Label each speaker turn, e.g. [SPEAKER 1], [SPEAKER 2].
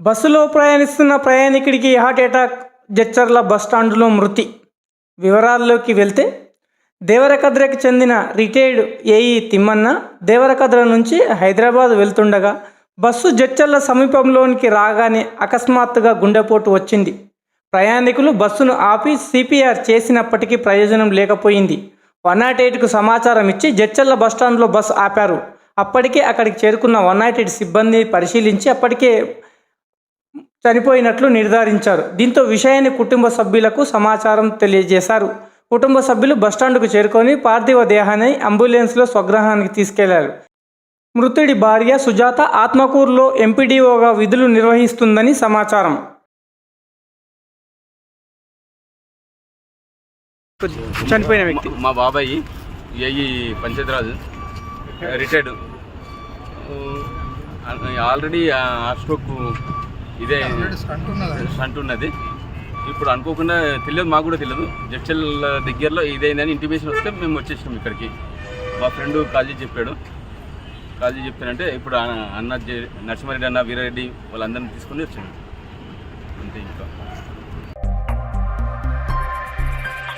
[SPEAKER 1] బస్సులో ప్రయాణిస్తున్న ప్రయాణికుడికి heart attack, Jadcherla బస్టాండులో మృతి. వివరాల్లోకి వెళ్తే, దేవరకద్రకు చెందిన రిటైర్డ్ ఏఈ తిమ్మన్న దేవరకద్ర నుంచి హైదరాబాద్ వెళ్తుండగా బస్సు జడ్చర్ల సమీపంలోనికి రాగానే అకస్మాత్తుగా గుండెపోటు వచ్చింది. ప్రయాణికులు బస్సును ఆపి సిపిఆర్ చేసినప్పటికీ ప్రయోజనం లేకపోయింది. 108కు సమాచారం ఇచ్చి జడ్చర్ల బస్టాండ్లో బస్సు ఆపారు. అప్పటికే అక్కడికి చేరుకున్న 108 సిబ్బంది పరిశీలించి అప్పటికే చనిపోయినట్లు నిర్ధారించారు. దీంతో విషయాన్ని కుటుంబ సభ్యులకు సమాచారం తెలియజేశారు. కుటుంబ సభ్యులు బస్టాండ్కు చేరుకొని పార్థివ దేహాన్ని అంబులెన్స్లో స్వగృహానికి తీసుకెళ్లారు. మృతుడి భార్య సుజాత ఆత్మకూరులో ఎంపీడీఓగా విధులు నిర్వహిస్తుందని సమాచారం. చనిపోయిన వ్యక్తి
[SPEAKER 2] మా బాబాయ్ AE Panchayati Raj, retired. Already stroke ఇదే స్టంట్ ఉన్నది. ఇప్పుడు అనుకోకుండా తెలియదు, మాకు కూడా తెలియదు. జడ్చల్ దగ్గరలో ఇదైందని ఇంటిమేషన్ వస్తే మేము వచ్చేసినాం ఇక్కడికి. మా ఫ్రెండ్ కాల్ చేసి చెప్పాడు. కాల్ చేసి చెప్తానంటే ఇప్పుడు అన్న నరసింహారెడ్డి అన్న, వీరారెడ్డి వాళ్ళందరినీ తీసుకొని వచ్చాను అంతే. ఇంకా